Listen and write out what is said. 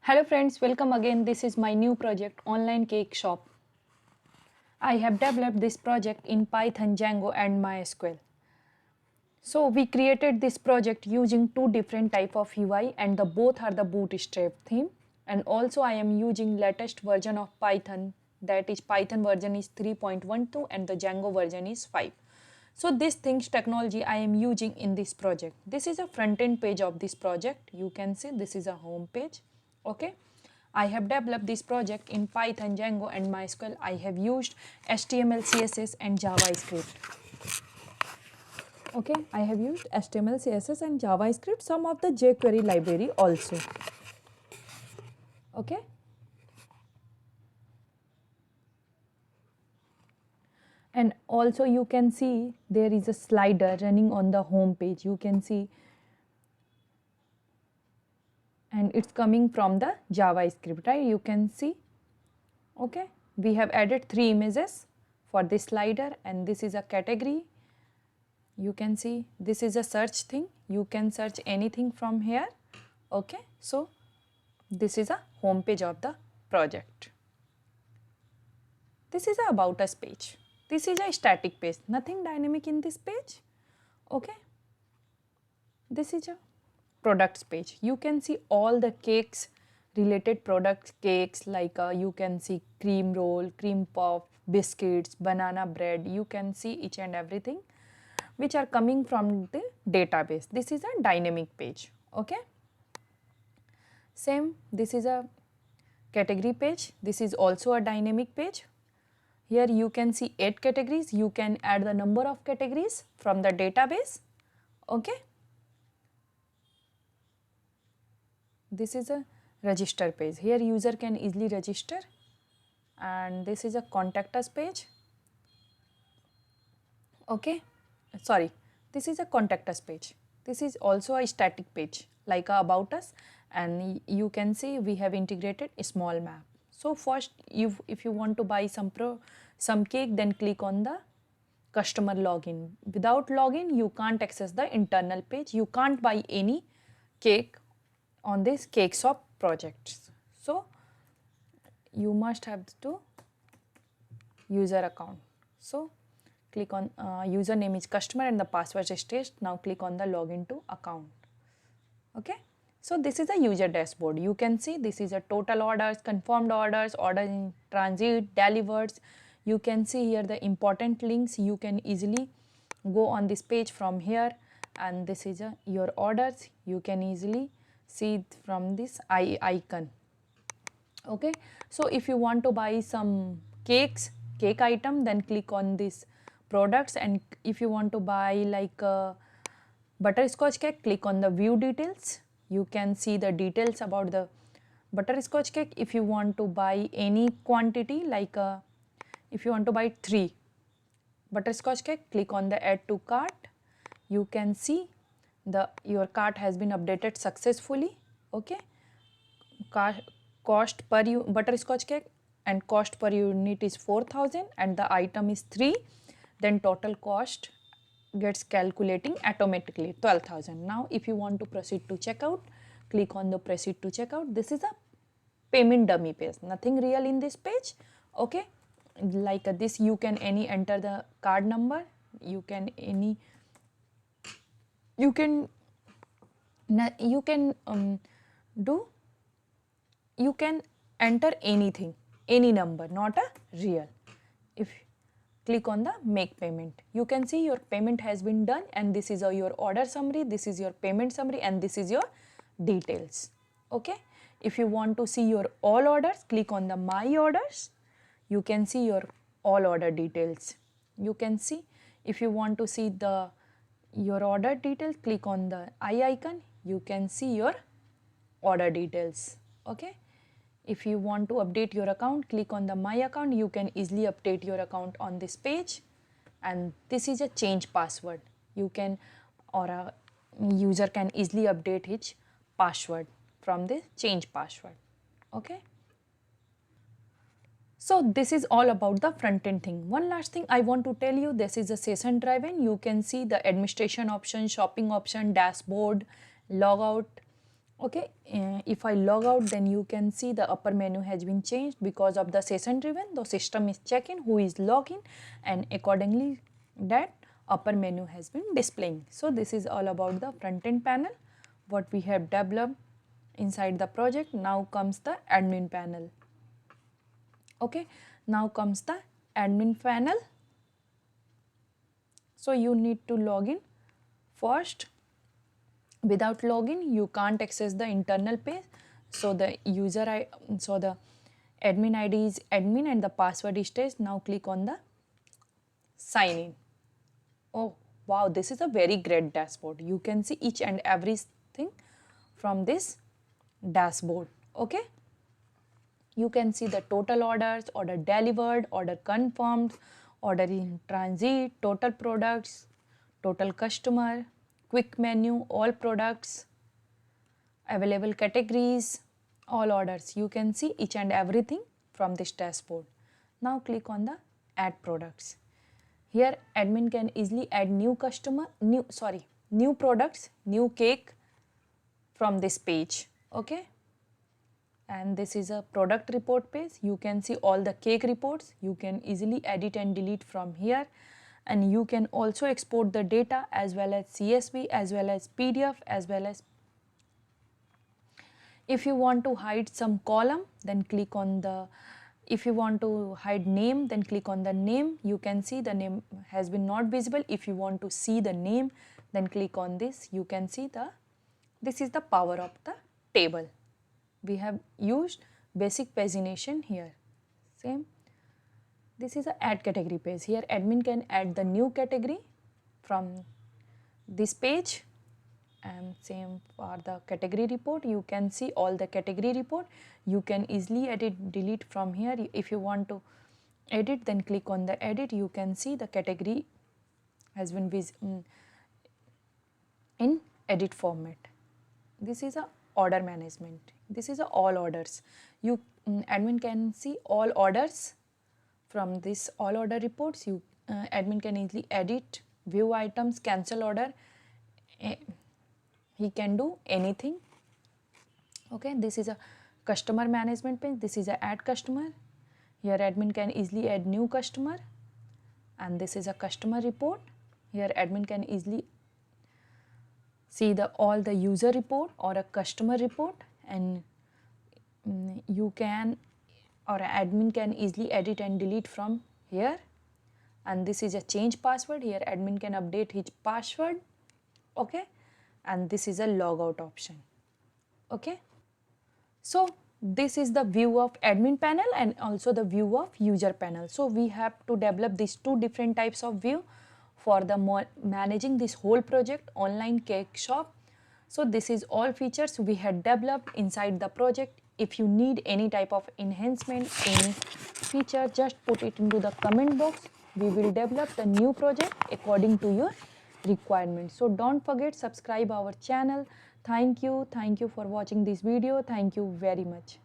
Hello friends, welcome again. This is my new project, Online Cake Shop. I have developed this project in Python, Django and MySQL. So we created this project using two different type of UI and both are the bootstrap theme. And also I am using latest version of Python, that is Python version is 3.12 and the Django version is 5. So this things technology I am using in this project. This is a front end page of this project. You can see this is a home page. Okay. I have developed this project in Python, Django and MySQL. I have used HTML, CSS and JavaScript. Okay, I have used HTML, CSS and JavaScript, some of the jQuery library also. Okay. And also you can see there is a slider running on the home page. You can see, and it's coming from the JavaScript, right? You can see. Okay, we have added 3 images for this slider and this is a category. You can see this is a search thing. You can search anything from here. Okay, so this is a home page of the project. This is a about us page. This is a static page, nothing dynamic in this page. Okay, this is a products page. You can see all the cakes, related products, cakes like you can see cream roll, cream puff, biscuits, banana bread. You can see each and everything which are coming from the database. This is a dynamic page. Okay, same, this is a category page. This is also a dynamic page. Here you can see 8 categories. You can add the number of categories from the database. Okay, this is a register page. Here user can easily register, and this is a contact us page. Okay, sorry, this is a contact us page. This is also a static page like a about us, and you can see we have integrated a small map. So first, if you want to buy some cake, then click on the customer login. Without login, you can't access the internal page. You can't buy any cake on this cake shop project. So you must have to user account. So click on username is customer and the password is test. Now click on the login to account. Okay. So this is a user dashboard. You can see this is a total orders, confirmed orders, orders in transit, delivered. You can see here the important links. You can easily go on this page from here, and this is your orders. You can easily see from this icon. Okay, so if you want to buy some cake item, then click on this products, and if you want to buy like butterscotch cake, click on the view details. You can see the details about the butterscotch cake. If you want to buy any quantity, like if you want to buy 3 butterscotch cake, click on the add to cart. You can see your cart has been updated successfully. Okay, cost per butterscotch cake and cost per unit is 4,000 and the item is 3, then total cost gets calculating automatically 12,000. Now if you want to proceed to checkout, click on the proceed to checkout. This is a payment dummy page, nothing real in this page. Okay, like this you can enter the card number. You can enter anything, any number, not a real. If click on the make payment, you can see your payment has been done, and this is your order summary, this is your payment summary, and this is your details. Okay, if you want to see your all orders, click on the my orders. You can see your all order details. You can see, if you want to see your order details, click on the I icon. You can see your order details. Okay, if you want to update your account, click on the my account. You can easily update your account on this page, and this is a change password. You can, or a user can easily update his password from the change password. Okay, so this is all about the front end thing. One last thing I want to tell you, this is a session driven. You can see the administration option, shopping option, dashboard, logout, Okay, if I log out, then you can see the upper menu has been changed because of the session driven. The system is checking who is logging, and accordingly that upper menu has been displaying. So this is all about the front end panel, what we have developed inside the project. Now comes the admin panel. Okay, now comes the admin panel. So you need to log in first. Without login you can't access the internal page. So the admin id is admin and the password is test. Now click on the sign in. Oh wow, this is a very great dashboard. You can see each and everything from this dashboard. Okay, you can see the total orders, order delivered, order confirmed, order in transit, total products, total customer, quick menu, all products, available categories, all orders. You can see each and everything from this dashboard. Now click on the add products. Here admin can easily add new products, new cake from this page. Okay, and this is a product report page. You can see all the cake reports. You can easily edit and delete from here, and you can also export the data as well as CSV as well as PDF as well as. If you want to hide some column, then click on the, if you want to hide name, then click on the name. You can see the name has been not visible. If you want to see the name, then click on this. You can see this is the power of the table. We have used basic pagination here. Same. This is a add category page. Here admin can add the new category from this page. And same for the category report. You can see all the category report. You can easily edit, delete from here. If you want to edit, then click on the edit. You can see the category has been in edit format. This is a order management. This is a all orders. You admin can see all orders from this all order reports. You admin can easily edit, view items, cancel order. He can do anything. Okay, this is a customer management page. This is a add customer. Here admin can easily add new customer, and this is a customer report. Here admin can easily see all the user report or a customer report, and you can, or admin can easily edit and delete from here. And this is a change password. Here admin can update his password. Okay, and this is a logout option. Okay, so this is the view of admin panel and also the view of user panel. So we have to develop these two different types of view for the managing this whole project, online cake shop. So this is all features we had developed inside the project. If you need any type of enhancement, any feature, just put it into the comment box. We will develop the new project according to your requirements. So don't forget, subscribe our channel. Thank you for watching this video. Thank you very much.